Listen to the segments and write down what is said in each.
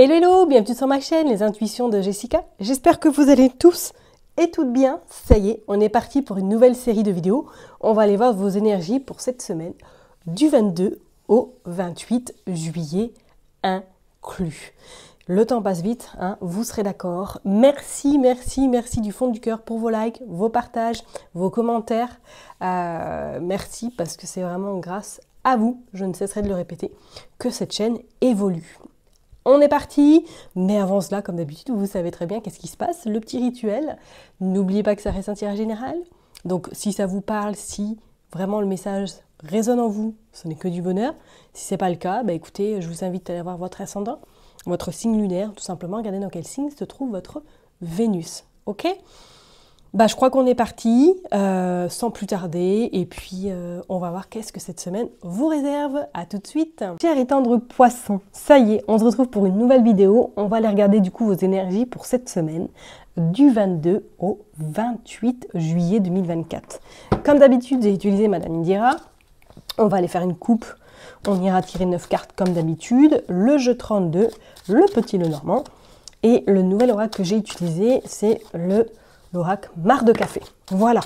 Hello, hello, bienvenue sur ma chaîne, les intuitions de Jessica. J'espère que vous allez tous et toutes bien. Ça y est, on est parti pour une nouvelle série de vidéos. On va aller voir vos énergies pour cette semaine, du 22 au 28 juillet inclus. Le temps passe vite, hein, vous serez d'accord. Merci du fond du cœur pour vos likes, vos partages, vos commentaires. Merci parce que c'est vraiment grâce à vous, je ne cesserai de le répéter, que cette chaîne évolue. On est parti, mais avant cela, comme d'habitude, vous savez très bien qu'est-ce qui se passe, le petit rituel. N'oubliez pas que ça reste un tirage général. Donc si ça vous parle, si vraiment le message résonne en vous, ce n'est que du bonheur. Si ce n'est pas le cas, bah écoutez, je vous invite à aller voir votre ascendant, votre signe lunaire, tout simplement. Regardez dans quel signe se trouve votre Vénus. Ok ? Bah, je crois qu'on est parti, sans plus tarder, et puis on va voir qu'est-ce que cette semaine vous réserve. À tout de suite. Cher et tendre poisson, ça y est, on se retrouve pour une nouvelle vidéo. On va aller regarder du coup vos énergies pour cette semaine, du 22 au 28 juillet 2024. Comme d'habitude, j'ai utilisé Madame Indira. On va aller faire une coupe. On ira tirer 9 cartes comme d'habitude. Le jeu 32, le petit Lenormand. Et le nouvel oracle que j'ai utilisé, c'est l'oracle Marre de café. Voilà.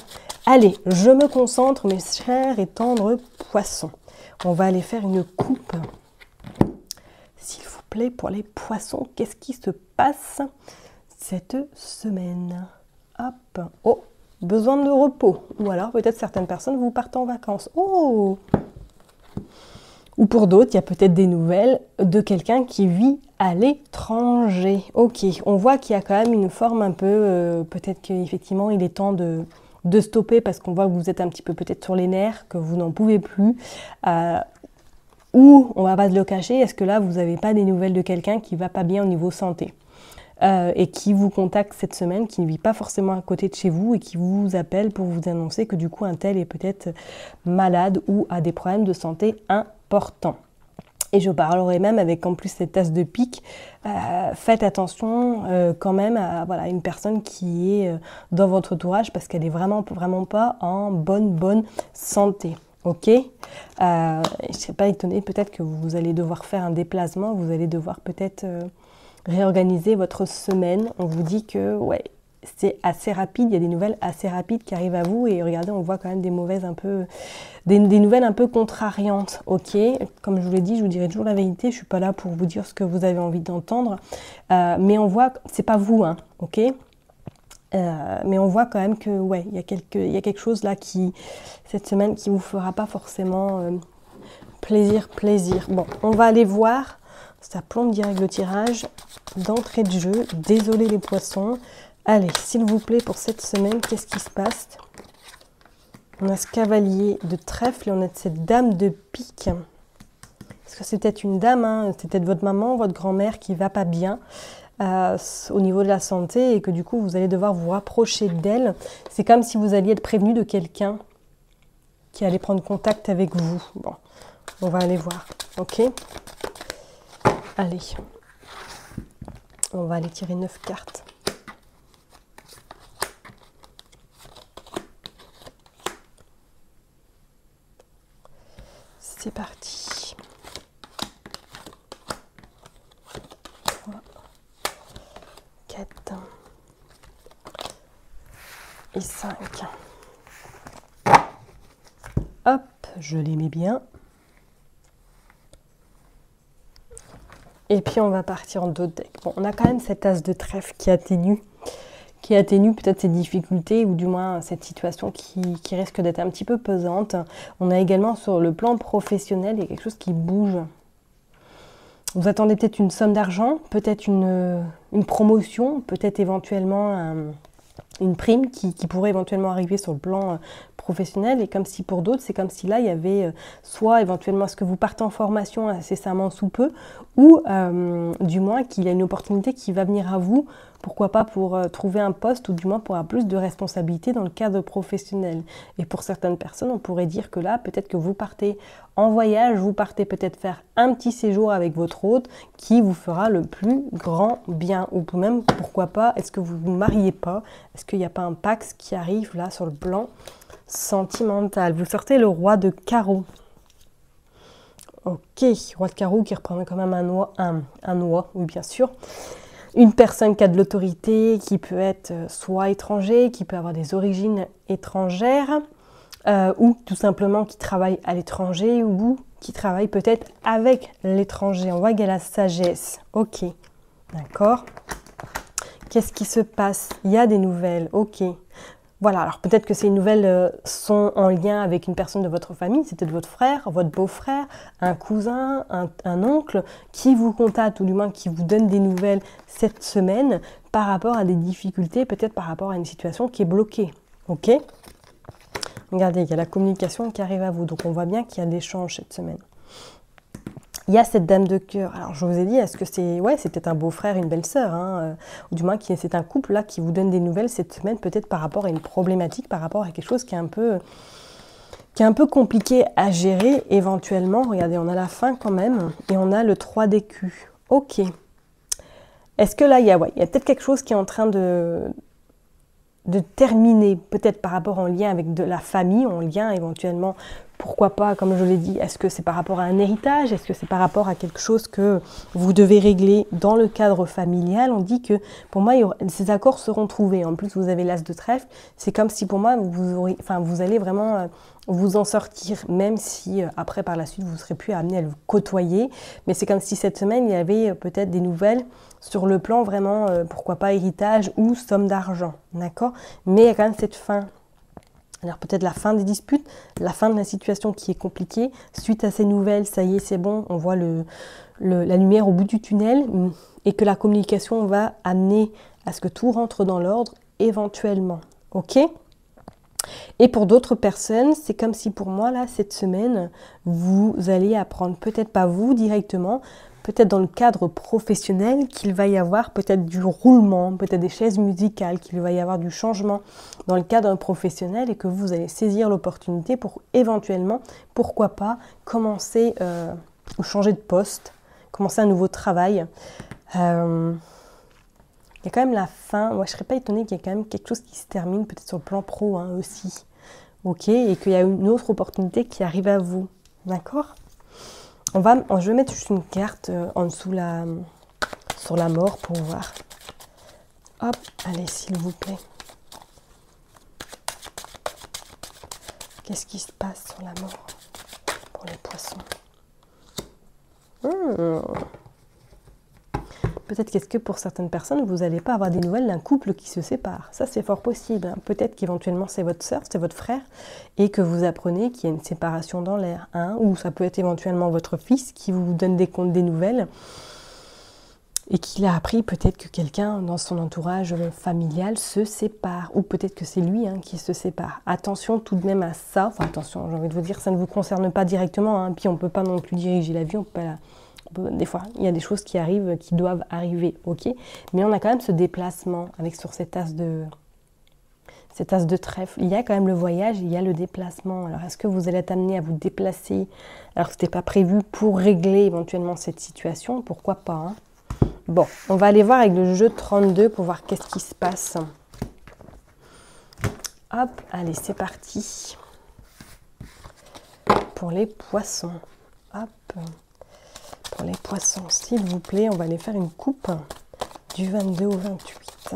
Allez, je me concentre, mes chers et tendres poissons. On va aller faire une coupe. S'il vous plaît, pour les poissons, qu'est-ce qui se passe cette semaine? Hop. Oh, besoin de repos. Ou alors, peut-être certaines personnes, vous partez en vacances. Oh! Ou pour d'autres, il y a peut-être des nouvelles de quelqu'un qui vit à l'étranger. Ok, on voit qu'il y a quand même une forme un peu, peut-être qu'effectivement il est temps de stopper parce qu'on voit que vous êtes un petit peu peut-être sur les nerfs, que vous n'en pouvez plus. Ou, on va pas se le cacher, est-ce que là vous n'avez pas des nouvelles de quelqu'un qui va pas bien au niveau santé et qui vous contacte cette semaine, qui ne vit pas forcément à côté de chez vous et qui vous appelle pour vous annoncer que du coup un tel est peut-être malade ou a des problèmes de santé importants. Et je parlerai même avec en plus cette tasse de pique. Faites attention quand même à voilà, une personne qui est dans votre entourage parce qu'elle est vraiment pas en bonne santé. Ok, je ne serais pas étonnée peut-être que vous allez devoir faire un déplacement, vous allez devoir peut-être réorganiser votre semaine. On vous dit que ouais, c'est assez rapide, il y a des nouvelles assez rapides qui arrivent à vous et regardez, on voit quand même des mauvaises un peu, des nouvelles un peu contrariantes. Ok, comme je vous l'ai dit, je vous dirai toujours la vérité, je suis pas là pour vous dire ce que vous avez envie d'entendre, mais on voit, c'est pas vous, hein, ok. Mais on voit quand même que ouais, il y a quelque chose là qui cette semaine qui vous fera pas forcément plaisir. Bon, on va aller voir. Ça plombe direct le tirage d'entrée de jeu. Désolé les poissons. Allez, s'il vous plaît, pour cette semaine, qu'est-ce qui se passe? On a ce cavalier de trèfle et on a cette dame de pique. Parce que c'est peut-être une dame, hein, c'est peut-être votre maman, votre grand-mère qui va pas bien au niveau de la santé et que du coup, vous allez devoir vous rapprocher d'elle. C'est comme si vous alliez être prévenu de quelqu'un qui allait prendre contact avec vous. Bon, on va aller voir, ok? Allez, on va aller tirer 9 cartes. C'est parti. 3, 4 et 5. Hop, je les mets bien. Et puis on va partir en d'autres decks. Bon, on a quand même cette as de trèfle qui atténue peut-être ces difficultés ou du moins cette situation qui risque d'être un petit peu pesante. On a également sur le plan professionnel, il y a quelque chose qui bouge. Vous attendez peut-être une somme d'argent, peut-être une promotion, peut-être éventuellement une prime qui pourrait éventuellement arriver sur le plan professionnel. Et comme si pour d'autres, c'est comme si là, il y avait soit éventuellement est-ce que vous partez en formation incessamment sous peu, ou du moins qu'il y a une opportunité qui va venir à vous, pourquoi pas pour trouver un poste ou du moins pour avoir plus de responsabilités dans le cadre professionnel. Et pour certaines personnes, on pourrait dire que là, peut-être que vous partez en voyage, vous partez peut-être faire un petit séjour avec votre hôte qui vous fera le plus grand bien. Ou même, pourquoi pas, est-ce que vous ne vous mariez pas? Est-ce qu'il n'y a pas un Pax qui arrive là sur le plan sentimental? Vous sortez le roi de carreau. Ok, roi de carreau qui représente quand même un noix, oui bien sûr. Une personne qui a de l'autorité, qui peut être soit étranger, qui peut avoir des origines étrangères, ou tout simplement qui travaille à l'étranger, ou qui travaille peut-être avec l'étranger. On voit qu'il y a la sagesse. Ok, d'accord. Qu'est-ce qui se passe? Il y a des nouvelles, ok. Voilà, alors peut-être que ces nouvelles sont en lien avec une personne de votre famille, c'est peut-être votre frère, votre beau-frère, un cousin, un oncle, qui vous contacte, ou du moins qui vous donne des nouvelles cette semaine par rapport à des difficultés, peut-être par rapport à une situation qui est bloquée. Ok? Regardez, il y a la communication qui arrive à vous, donc on voit bien qu'il y a de l'échange cette semaine. Il y a cette dame de cœur. Alors je vous ai dit, est-ce que c'est... Ouais, c'est peut-être un beau-frère, une belle-sœur, hein, ou du moins c'est un couple là qui vous donne des nouvelles cette semaine, peut-être par rapport à une problématique, par rapport à quelque chose qui est un peu compliqué à gérer éventuellement. Regardez, on a la fin quand même, et on a le 3 d'écus. Ok. Est-ce que là, il y a peut-être quelque chose qui est en train de terminer, peut-être par rapport en lien avec de la famille, en lien éventuellement, pourquoi pas, comme je l'ai dit, est-ce que c'est par rapport à un héritage, est-ce que c'est par rapport à quelque chose que vous devez régler dans le cadre familial? On dit que, pour moi, ces accords seront trouvés. En plus, vous avez l'as de trèfle, c'est comme si pour moi, vous allez vraiment vous en sortir, même si après, par la suite, vous ne serez plus amené à le côtoyer. Mais c'est comme si cette semaine, il y avait peut-être des nouvelles sur le plan vraiment, pourquoi pas héritage ou somme d'argent, d'accord? Mais il y a quand même cette fin. Alors peut-être la fin des disputes, la fin de la situation qui est compliquée. Suite à ces nouvelles, ça y est, c'est bon, on voit la lumière au bout du tunnel et que la communication va amener à ce que tout rentre dans l'ordre éventuellement. Ok? Et pour d'autres personnes, c'est comme si pour moi, là, cette semaine, vous allez apprendre, peut-être pas vous directement, peut-être dans le cadre professionnel, qu'il va y avoir peut-être du roulement, peut-être des chaises musicales, qu'il va y avoir du changement dans le cadre professionnel et que vous allez saisir l'opportunité pour éventuellement, pourquoi pas, commencer ou changer de poste, commencer un nouveau travail. Il y a quand même la fin. Moi, je ne serais pas étonnée qu'il y ait quand même quelque chose qui se termine, peut-être sur le plan pro aussi. Ok, et qu'il y a une autre opportunité qui arrive à vous. D'accord? Je vais mettre juste une carte en dessous sur la mort pour voir. Hop, allez, s'il vous plaît. Qu'est-ce qui se passe sur la mort pour les poissons? Peut-être qu'est-ce que pour certaines personnes, vous n'allez pas avoir des nouvelles d'un couple qui se sépare. Ça, c'est fort possible. Hein. Peut-être qu'éventuellement, c'est votre sœur, c'est votre frère, et que vous apprenez qu'il y a une séparation dans l'air. Hein, ou ça peut être éventuellement votre fils qui vous donne des nouvelles, et qu'il a appris peut-être que quelqu'un dans son entourage familial se sépare. Ou peut-être que c'est lui qui se sépare. Attention tout de même à ça. Enfin, attention, j'ai envie de vous dire, ça ne vous concerne pas directement. Hein, puis on ne peut pas non plus diriger la vie, on peut pas des fois, il y a des choses qui arrivent, qui doivent arriver, ok. Mais on a quand même ce déplacement avec sur cet as de trèfle. Il y a quand même le voyage, il y a le déplacement. Alors, est-ce que vous allez être amené à vous déplacer alors que ce n'était pas prévu pour régler éventuellement cette situation? Pourquoi pas, hein. Bon, on va aller voir avec le jeu 32 pour voir qu'est-ce qui se passe. Hop, allez, c'est parti. Pour les poissons. Hop. Pour les poissons, s'il vous plaît, on va aller faire une coupe du 22 au 28.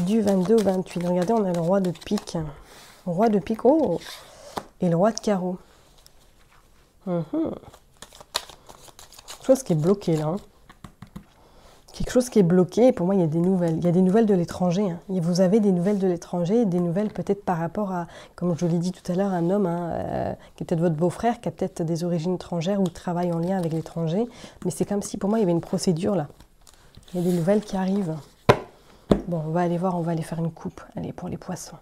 Du 22 au 28. Regardez, on a le roi de pique. Roi de pique, oh! Et le roi de carreau. Quelque chose qui est bloqué là. Quelque chose qui est bloqué, et pour moi, il y a des nouvelles. Il y a des nouvelles de l'étranger. Hein. Et vous avez des nouvelles de l'étranger, des nouvelles peut-être par rapport à, comme je l'ai dit tout à l'heure, un homme qui est peut-être votre beau-frère, qui a peut-être des origines étrangères ou travaille en lien avec l'étranger. Mais c'est comme si, pour moi, il y avait une procédure là. Il y a des nouvelles qui arrivent. Bon, on va aller voir, on va aller faire une coupe. Allez, pour les poissons.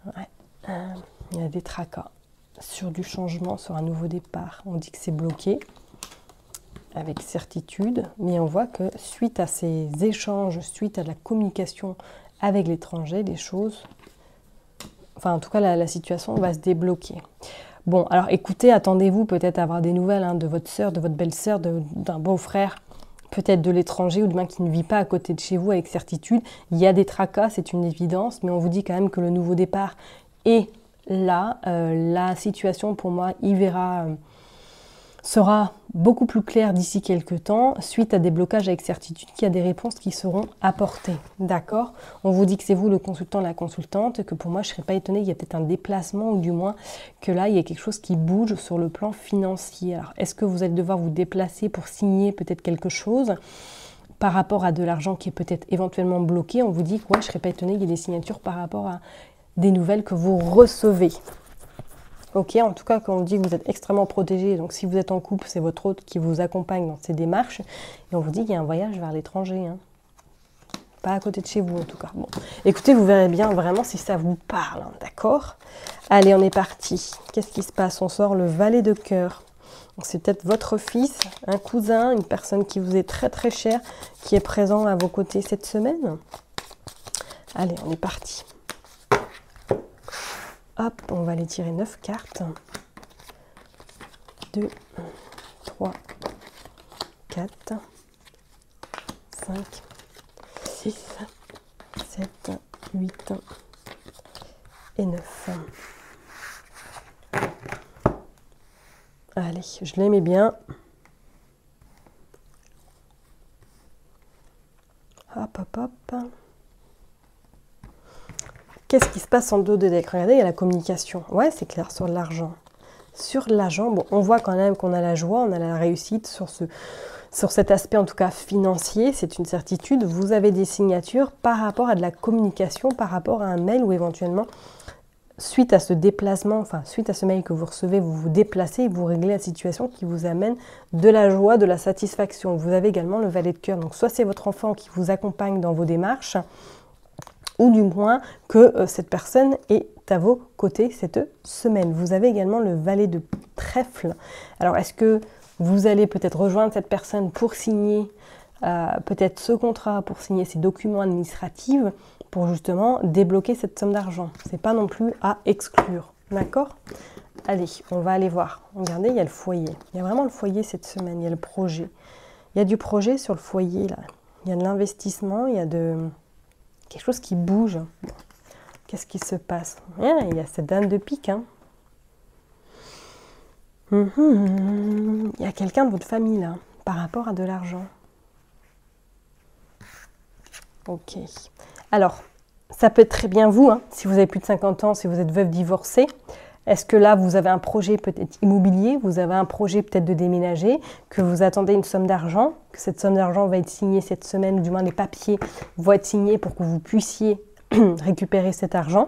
Ouais. Il y a des tracas sur du changement, sur un nouveau départ. On dit que c'est bloqué. Avec certitude, mais on voit que suite à ces échanges, suite à la communication avec l'étranger, des choses, enfin en tout cas la situation va se débloquer. Bon, alors écoutez, attendez-vous peut-être à avoir des nouvelles de votre sœur, de votre belle-sœur, d'un beau-frère, peut-être de l'étranger ou de même qui ne vit pas à côté de chez vous avec certitude. Il y a des tracas, c'est une évidence, mais on vous dit quand même que le nouveau départ et là, la situation pour moi sera beaucoup plus claire d'ici quelques temps, suite à des blocages avec certitude, qu'il y a des réponses qui seront apportées. D'accord? On vous dit que c'est vous le consultant, la consultante, que pour moi je ne serais pas étonnée qu'il y ait peut-être un déplacement, ou du moins que là il y ait quelque chose qui bouge sur le plan financier. Alors, est-ce que vous allez devoir vous déplacer pour signer peut-être quelque chose par rapport à de l'argent qui est peut-être éventuellement bloqué? On vous dit que ouais, je ne serais pas étonnée qu'il y ait des signatures par rapport à des nouvelles que vous recevez. Ok, en tout cas, quand on dit que vous êtes extrêmement protégé, donc si vous êtes en couple, c'est votre hôte qui vous accompagne dans ces démarches, et on vous dit qu'il y a un voyage vers l'étranger, hein. Pas à côté de chez vous en tout cas. Bon, écoutez, vous verrez bien vraiment si ça vous parle, hein, d'accord? Allez, on est parti. Qu'est-ce qui se passe? On sort le valet de cœur. C'est peut-être votre fils, un cousin, une personne qui vous est très très chère, qui est présent à vos côtés cette semaine. Allez, on est parti. Hop, on va aller tirer 9 cartes. 2, 3, 4, 5, 6, 7, 8 et 9. Allez, je l'aimais bien. Hop, hop, hop. Qu'est-ce qui se passe en dos de deck? Regardez, il y a la communication. Ouais, c'est clair, sur l'argent. Sur l'argent, bon, on voit quand même qu'on a la joie, on a la réussite sur cet aspect, en tout cas financier, c'est une certitude. Vous avez des signatures par rapport à de la communication, par rapport à un mail ou éventuellement, suite à ce déplacement, enfin, suite à ce mail que vous recevez, vous vous déplacez et vous réglez la situation qui vous amène de la joie, de la satisfaction. Vous avez également le valet de cœur. Donc, soit c'est votre enfant qui vous accompagne dans vos démarches, ou du moins que cette personne est à vos côtés cette semaine. Vous avez également le valet de trèfle. Alors, est-ce que vous allez peut-être rejoindre cette personne pour signer peut-être ce contrat, pour signer ces documents administratifs, pour justement débloquer cette somme d'argent? C'est pas non plus à exclure, d'accord? Allez, on va aller voir. Regardez, il y a le foyer. Il y a vraiment le foyer cette semaine, il y a le projet. Il y a du projet sur le foyer, là. Il y a de l'investissement, il y a quelque chose qui bouge. Qu'est-ce qui se passe? Il y a cette dame de pique. Hein. Il y a quelqu'un de votre famille, là, par rapport à de l'argent. Ok. Alors, ça peut être très bien vous, hein, si vous avez plus de 50 ans, si vous êtes veuve divorcée. Est-ce que là, vous avez un projet peut-être immobilier, vous avez un projet peut-être de déménager, que vous attendez une somme d'argent, que cette somme d'argent va être signée cette semaine, ou du moins les papiers vont être signés pour que vous puissiez récupérer cet argent.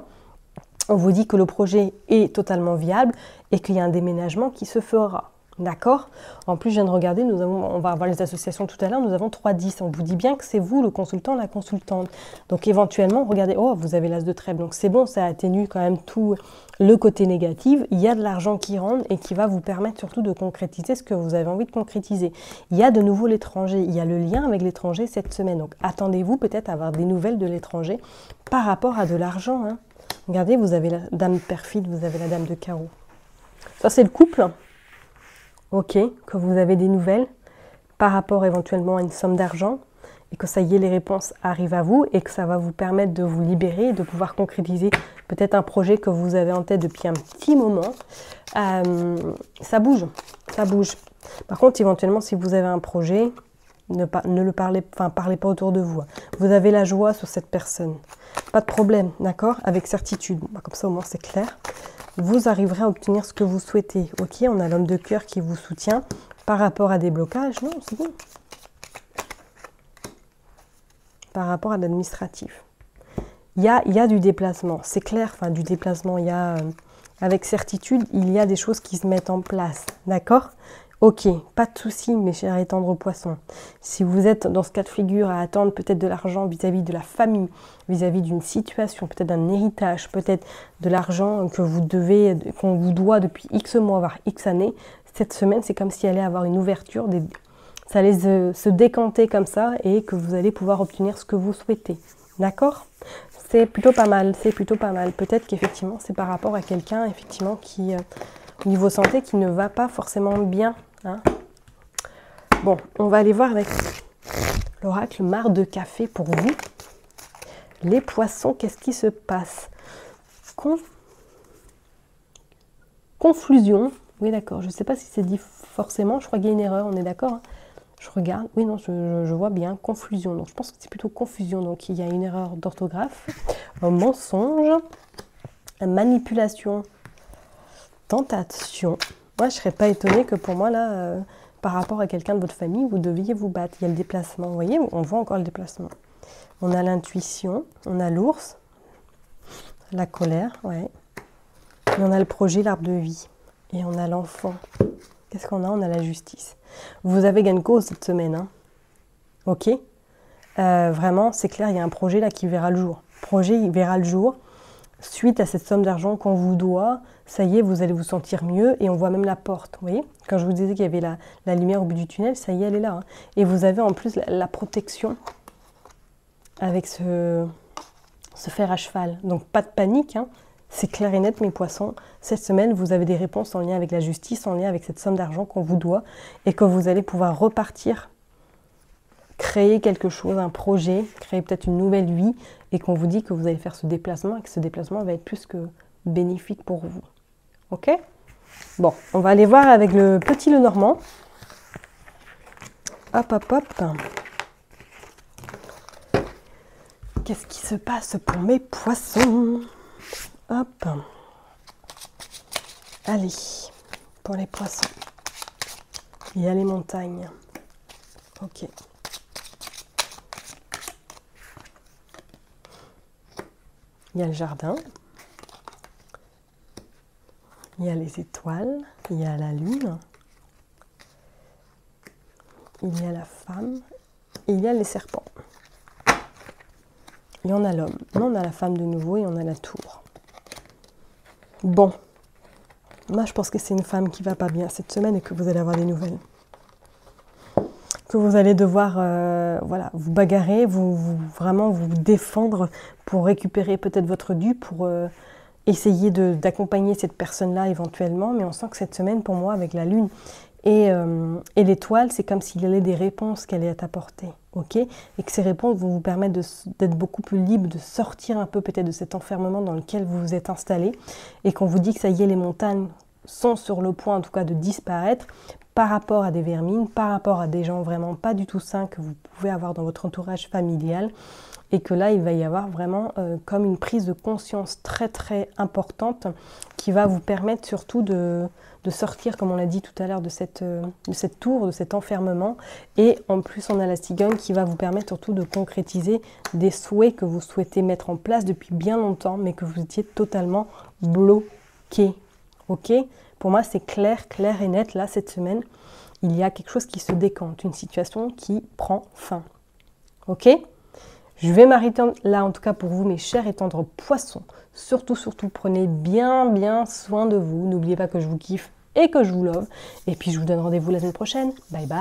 On vous dit que le projet est totalement viable et qu'il y a un déménagement qui se fera. D'accord? En plus, je viens de regarder, on va avoir les associations tout à l'heure, nous avons 3-10. On vous dit bien que c'est vous, le consultant, la consultante. Donc éventuellement, regardez, oh, vous avez l'as de trèfle. Donc c'est bon, ça atténue quand même tout le côté négatif. Il y a de l'argent qui rentre et qui va vous permettre surtout de concrétiser ce que vous avez envie de concrétiser. Il y a de nouveau l'étranger, il y a le lien avec l'étranger cette semaine. Donc attendez-vous peut-être à avoir des nouvelles de l'étranger par rapport à de l'argent. Hein. Regardez, vous avez la dame perfide, vous avez la dame de carreau. Ça, c'est le couple. Ok, que vous avez des nouvelles par rapport éventuellement à une somme d'argent et que ça y est, les réponses arrivent à vous et que ça va vous permettre de vous libérer et de pouvoir concrétiser peut-être un projet que vous avez en tête depuis un petit moment. Ça bouge, ça bouge. Par contre, éventuellement, si vous avez un projet, parlez pas autour de vous. Vous avez la joie sur cette personne. Pas de problème, d'accord? Avec certitude. Comme ça, au moins, c'est clair. Vous arriverez à obtenir ce que vous souhaitez. Ok, on a l'homme de cœur qui vous soutient par rapport à des blocages. Non, c'est bon. Par rapport à l'administratif. Il y a du déplacement, c'est clair, enfin du déplacement, il y a, avec certitude, il y a des choses qui se mettent en place, d'accord? Ok, pas de souci, mes chers et tendres poissons. Si vous êtes dans ce cas de figure à attendre peut-être de l'argent vis-à-vis de la famille, vis-à-vis d'une situation, peut-être d'un héritage, peut-être de l'argent que vous devez, qu'on vous doit depuis X mois, voire X années, cette semaine, c'est comme si elle allait avoir une ouverture, ça allait se décanter comme ça et que vous allez pouvoir obtenir ce que vous souhaitez. D'accord? C'est plutôt pas mal, c'est plutôt pas mal. Peut-être qu'effectivement, c'est par rapport à quelqu'un, effectivement, qui, au niveau santé, qui ne va pas forcément bien. Hein. Bon, on va aller voir avec l'oracle marre de café pour vous. Les poissons, qu'est-ce qui se passe? Confusion. Oui, d'accord. Je ne sais pas si c'est dit forcément. Je crois qu'il y a une erreur. On est d'accord, hein. Je regarde. Oui, non, je vois bien. Confusion. Donc, je pense que c'est plutôt confusion. Donc, il y a une erreur d'orthographe. Un mensonge. Manipulation. Tentation. Moi, je ne serais pas étonnée que pour moi, là, par rapport à quelqu'un de votre famille, vous deviez vous battre. Il y a le déplacement. Vous voyez, on voit encore le déplacement. On a l'intuition. On a l'ours. La colère, ouais. Et on a le projet, l'arbre de vie. Et on a l'enfant. Qu'est-ce qu'on a? On a la justice. Vous avez gain de cause cette semaine, hein. Ok. Vraiment, c'est clair, il y a un projet là qui verra le jour. Projet, il verra le jour. Suite à cette somme d'argent qu'on vous doit, ça y est, vous allez vous sentir mieux. Et on voit même la porte, vous voyez? Quand je vous disais qu'il y avait la lumière au bout du tunnel, ça y est, elle est là, hein. Et vous avez en plus la protection avec ce fer à cheval. Donc pas de panique, hein. C'est clair et net, mes poissons. Cette semaine, vous avez des réponses en lien avec la justice, en lien avec cette somme d'argent qu'on vous doit et que vous allez pouvoir repartir, créer quelque chose, un projet, créer peut-être une nouvelle vie et qu'on vous dit que vous allez faire ce déplacement et que ce déplacement va être plus que bénéfique pour vous. Ok? Bon, on va aller voir avec le petit Lenormand. Hop, hop, hop. Qu'est-ce qui se passe pour mes poissons? Hop. Allez, pour les poissons. Il y a les montagnes. Ok. Il y a le jardin. Il y a les étoiles. Il y a la lune. Il y a la femme. Et il y a les serpents. Et on a l'homme. On a la femme de nouveau et on a la tour. Bon. Moi, je pense que c'est une femme qui va pas bien cette semaine et que vous allez avoir des nouvelles. Que vous allez devoir voilà, vous bagarrer, vraiment vous défendre pour récupérer peut-être votre dû, pour essayer d'accompagner cette personne-là éventuellement. Mais on sent que cette semaine, pour moi, avec la lune et l'étoile, c'est comme s'il y avait des réponses qu'elle est à t'apporter. Okay, et que ces réponses vont vous permettre d'être beaucoup plus libre, de sortir un peu peut-être de cet enfermement dans lequel vous vous êtes installé et qu'on vous dit que ça y est, les montagnes sont sur le point en tout cas de disparaître par rapport à des vermines, par rapport à des gens vraiment pas du tout sains que vous pouvez avoir dans votre entourage familial et que là il va y avoir vraiment comme une prise de conscience très très importante qui va vous permettre surtout de sortir, comme on l'a dit tout à l'heure, de cette tour, de cet enfermement. Et en plus, on a la cigogne qui va vous permettre surtout de concrétiser des souhaits que vous souhaitez mettre en place depuis bien longtemps, mais que vous étiez totalement bloqué. Ok? Pour moi, c'est clair, clair et net. Là, cette semaine, il y a quelque chose qui se décante, une situation qui prend fin. Ok? Je vais m'arrêter là, en tout cas pour vous, mes chers et tendres poissons. Surtout, surtout, prenez bien soin de vous. N'oubliez pas que je vous kiffe et que je vous love. Et puis, je vous donne rendez-vous la semaine prochaine. Bye bye.